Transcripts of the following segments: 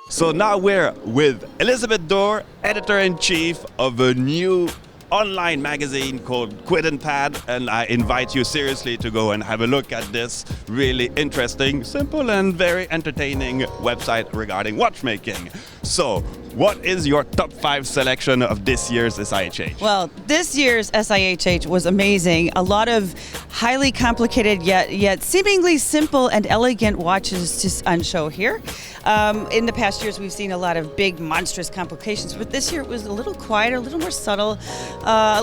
So now we're with Elizabeth Doerr, editor-in-chief of a new online magazine called Quill Pad, and I invite you seriously to go and have a look at this really interesting, simple and very entertaining website regarding watchmaking. So, what is your top 5 selection of this year's SIHH? Well, this year's SIHH was amazing. A lot of highly complicated yet seemingly simple and elegant watches on show here. In the past years, we've seen a lot of big, monstrous complications, but this year it was a little quieter, a little more subtle.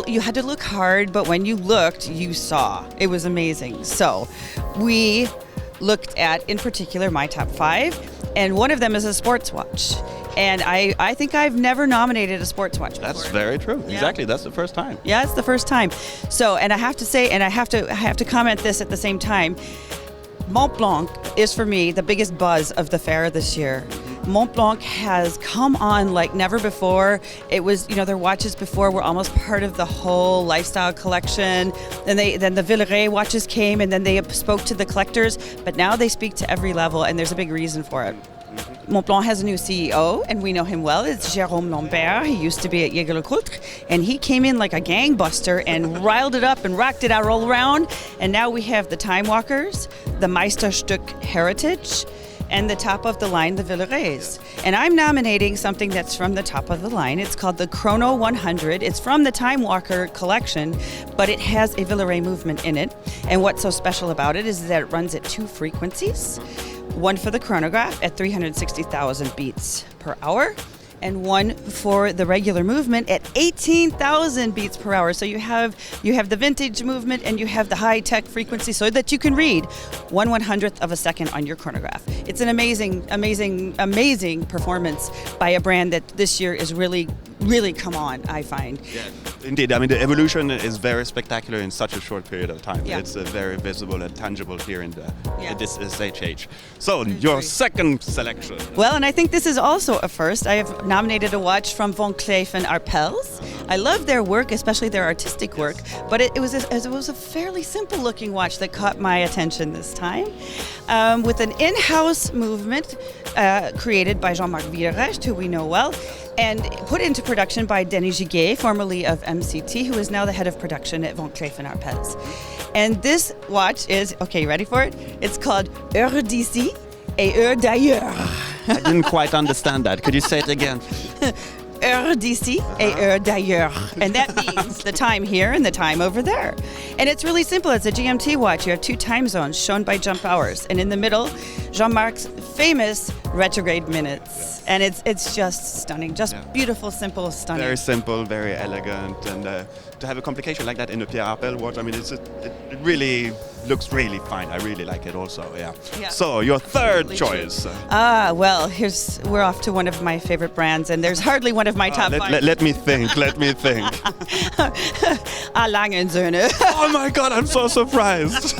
You had to look hard, but when you looked, you saw. It was amazing. So we looked at, in particular, my top 5, and one of them is a sports watch. And I think I've never nominated a sports watch before. That's very true. Yeah. Exactly. That's the first time. Yeah, it's the first time. So, and I have to say, and I have to comment this at the same time, Mont Blanc is for me the biggest buzz of the fair this year. Mont Blanc has come on like never before. It was, their watches before were almost part of the whole lifestyle collection. Then the Villeray watches came, and then they spoke to the collectors. But now they speak to every level, and there's a big reason for it. Mont Blanc has a new CEO, and we know him well. It's Jérôme Lambert. He used to be at Jaeger-LeCoultre, and he came in like a gangbuster and riled it up and rocked it out all around. And now we have the Time Walkers, the Meisterstück Heritage, and the top of the line, the Villerays. And I'm nominating something that's from the top of the line. It's called the Chrono 100. It's from the Time Walker collection, but it has a Villeray movement in it. And what's so special about it is that it runs at 2 frequencies. One for the chronograph at 360,000 beats per hour, and one for the regular movement at 18,000 beats per hour. So you have the vintage movement, and you have the high-tech frequency, so that you can read 1/100th of a second on your chronograph. It's an amazing performance by a brand that this year is really come on, I find. Yeah, indeed. I mean, the evolution is very spectacular in such a short period of time. Yeah. It's very visible and tangible here in this SIHH. So, I your agree. second selection. Well, and I think this is also a first. I have nominated a watch from Van Cleef & Arpels. I love their work, especially their artistic work, but it was a fairly simple-looking watch that caught my attention this time, with an in-house movement created by Jean-Marc Villerecht, who we know well, and put into production by Denis Giguet, formerly of MCT, who is now the head of production at Van Cleef & Arpels. And this watch is, okay, you ready for it? It's called Heure d'ici et Heure d'ailleurs. I didn't quite understand that. Could you say it again? Heure d'ici et heure d'ailleurs. And that means the time here and the time over there. And it's really simple. It's a GMT watch. You have 2 time zones shown by jump hours. And in the middle, Jean-Marc's famous retrograde minutes. And it's just stunning. Just beautiful, simple, stunning. Very simple, very elegant. And to have a complication like that in a Pierre Appel watch, I mean, it really looks really fine. I really like it also, yeah. So, your third choice. Well, we're off to one of my favorite brands, and there's hardly one of my top 5. Let me think. Lange & Söhne. Oh my God, I'm so surprised.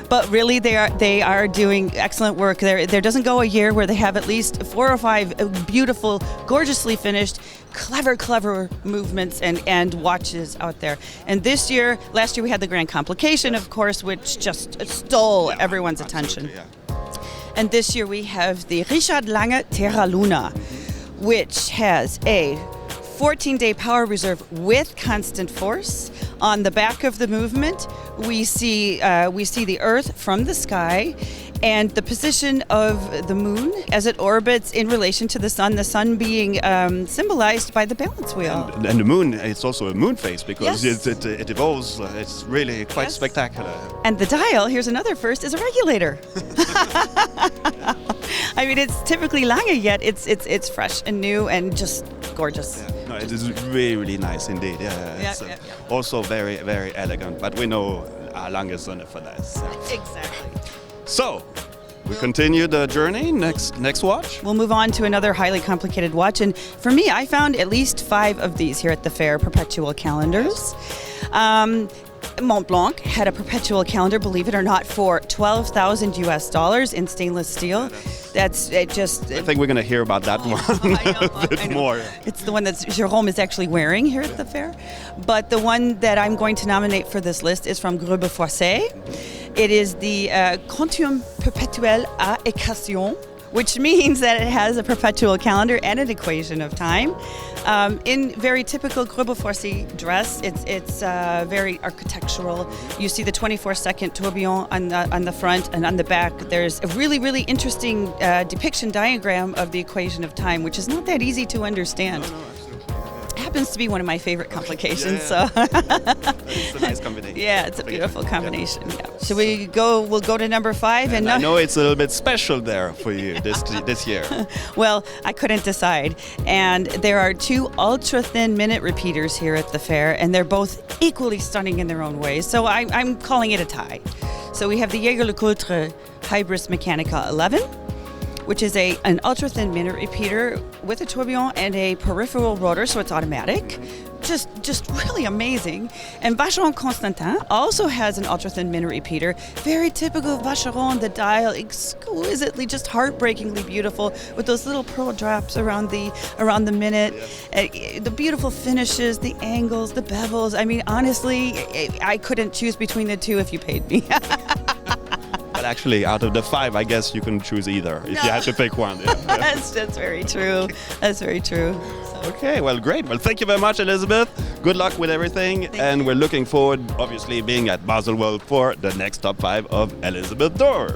But really, they are doing excellent work. There doesn't go a year where they have at least 4 or 5 beautiful, gorgeously finished, clever movements and watches out there. And last year we had the Grand Complication, of course, which just stole everyone's attention. Yeah. And this year we have the Richard Lange Terra Luna, which has a 14-day power reserve with constant force. On the back of the movement, we see the Earth from the sky, and the position of the moon as it orbits in relation to the sun being symbolized by the balance wheel. And the moon, it's also a moon phase because Yes. it evolves. It's really quite Yes. spectacular. And the dial, here's another first, is a regulator. I mean, it's typically Lange, yet it's fresh and new and just gorgeous. Yeah. No, it is really nice indeed. It's also very, very elegant. But we know Lange Söhne for this. Exactly. So, we continue the journey. Next watch. We'll move on to another highly complicated watch. And for me, I found at least 5 of these here at the fair, perpetual calendars. Mont Blanc had a perpetual calendar, believe it or not, for $12,000 in stainless steel. I think we're going to hear about that one a bit more. It's the one that Jérôme is actually wearing here at the fair. But the one that I'm going to nominate for this list is from Grube Foisset. It is the Quantum Perpetuel à Équation, which means that it has a perpetual calendar and an equation of time. In very typical Gröbelforcy dress, it's very architectural. You see the 24-second tourbillon on the front, and on the back there's a really, really interesting depiction diagram of the equation of time, which is not that easy to understand. Happens to be one of my favorite complications. Yeah. So It's a nice combination. yeah, it's a beautiful combination. Yeah. Should we go? We'll go to number 5, And I know it's a little bit special there for you this year. Well, I couldn't decide. And there are 2 ultra thin minute repeaters here at the fair, and they're both equally stunning in their own ways. So I'm calling it a tie. So we have the Jaeger-LeCoultre Hybris Mechanica 11, which is an ultra thin minute repeater with a tourbillon and a peripheral rotor, so it's automatic. Just really amazing. And Vacheron Constantin also has an ultra thin minute repeater, very typical of Vacheron. The dial exquisitely, just heartbreakingly beautiful, with those little pearl drops around the minute. The beautiful finishes, the angles, the bevels. I mean, honestly, I couldn't choose between the 2 if you paid me. But actually, out of the 5, I guess you can choose either if you had to pick one. Yeah. That's very true. That's very true. So. Okay, well, great. Well, thank you very much, Elizabeth. Good luck with everything. And we're looking forward, obviously, being at Basel World for the next top 5 of Elizabeth Doerr.